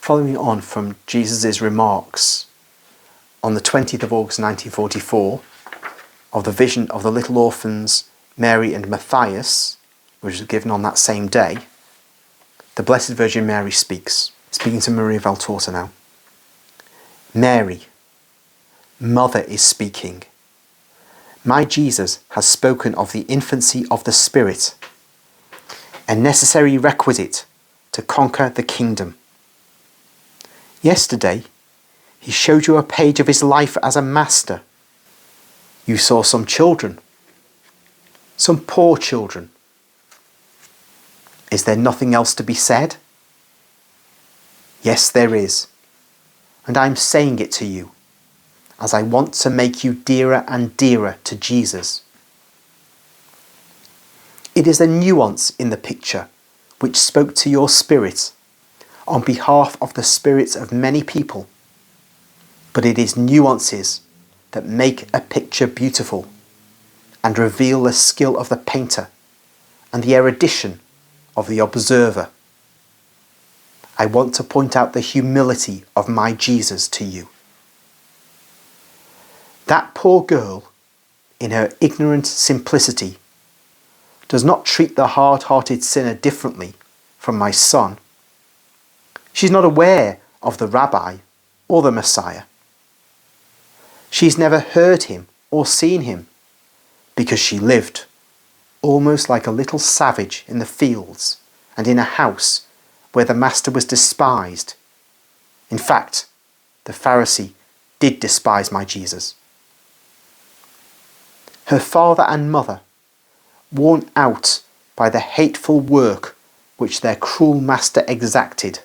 Following on from Jesus' remarks on the 20th of August 1944 of the vision of the little orphans Mary and Matthias, which was given on that same day, the Blessed Virgin Mary speaks, speaking to Maria Valtorta now. Mary, Mother is speaking. My Jesus has spoken of the infancy of the Spirit, a necessary requisite to conquer the kingdom. Yesterday, he showed you a page of his life as a master. You saw some children, some poor children. Is there nothing else to be said? Yes, there is. And I'm saying it to you, as I want to make you dearer and dearer to Jesus. It is a nuance in the picture which spoke to your spirit on behalf of the spirits of many people. But it is nuances that make a picture beautiful and reveal the skill of the painter and the erudition of the observer. I want to point out the humility of my Jesus to you. That poor girl, in her ignorant simplicity, does not treat the hard-hearted sinner differently from my son. She's not aware of the rabbi or the Messiah. She's never heard him or seen him because she lived almost like a little savage in the fields and in a house where the master was despised. In fact, the Pharisee did despise my Jesus. Her father and mother, worn out by the hateful work which their cruel master exacted,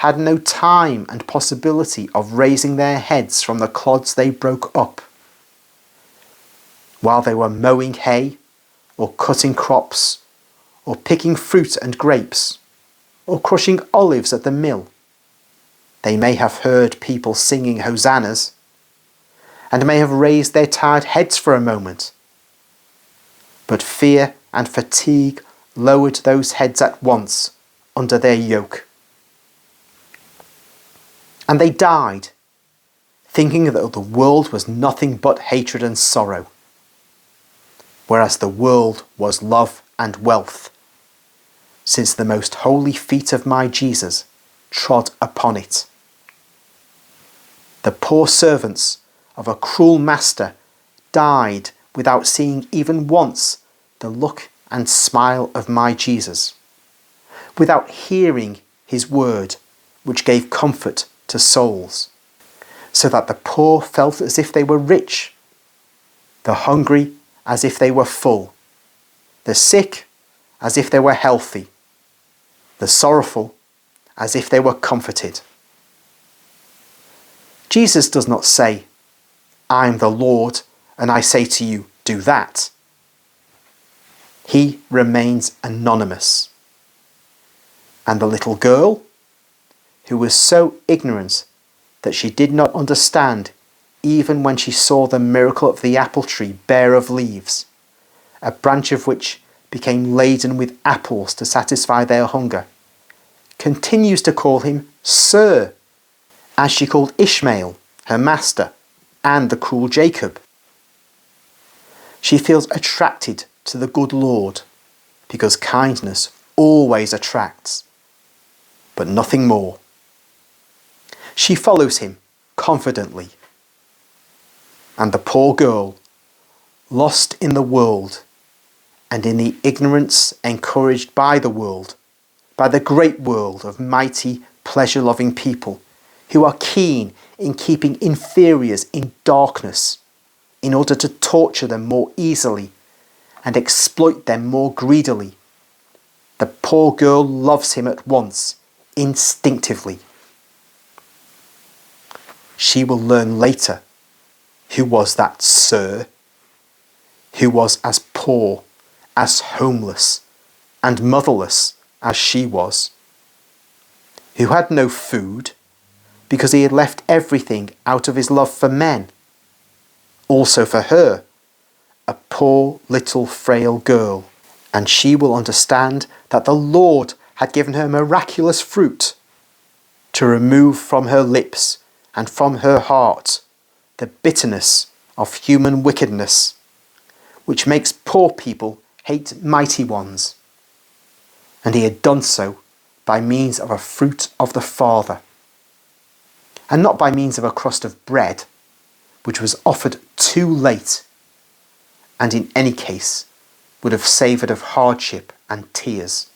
had no time and possibility of raising their heads from the clods they broke up. While they were mowing hay, or cutting crops, or picking fruit and grapes, or crushing olives at the mill, they may have heard people singing hosannas, and may have raised their tired heads for a moment. But fear and fatigue lowered those heads at once under their yoke. And they died, thinking that the world was nothing but hatred and sorrow, whereas the world was love and wealth, since the most holy feet of my Jesus trod upon it. The poor servants of a cruel master died without seeing even once the look and smile of my Jesus, without hearing his word which gave comfort to souls, so that the poor felt as if they were rich, the hungry as if they were full, the sick as if they were healthy, the sorrowful as if they were comforted. Jesus does not say, I'm the Lord, and I say to you, do that. He remains anonymous. And the little girl, who was so ignorant that she did not understand even when she saw the miracle of the apple tree bare of leaves, a branch of which became laden with apples to satisfy their hunger, continues to call him Sir, as she called Ishmael, her master, and the cruel Jacob. She feels attracted to the good Lord, because kindness always attracts, but nothing more. She follows him confidently. And the poor girl, lost in the world and in the ignorance encouraged by the world, by the great world of mighty, pleasure-loving people who are keen in keeping inferiors in darkness in order to torture them more easily and exploit them more greedily. The poor girl loves him at once, instinctively. She will learn later who was that Sir, who was as poor, as homeless, and motherless as she was, who had no food because he had left everything out of his love for men. Also for her, a poor little frail girl, and she will understand that the Lord had given her miraculous fruit to remove from her lips and from her heart the bitterness of human wickedness, which makes poor people hate mighty ones. And he had done so by means of a fruit of the Father, and not by means of a crust of bread, which was offered too late, and in any case would have savoured of hardship and tears.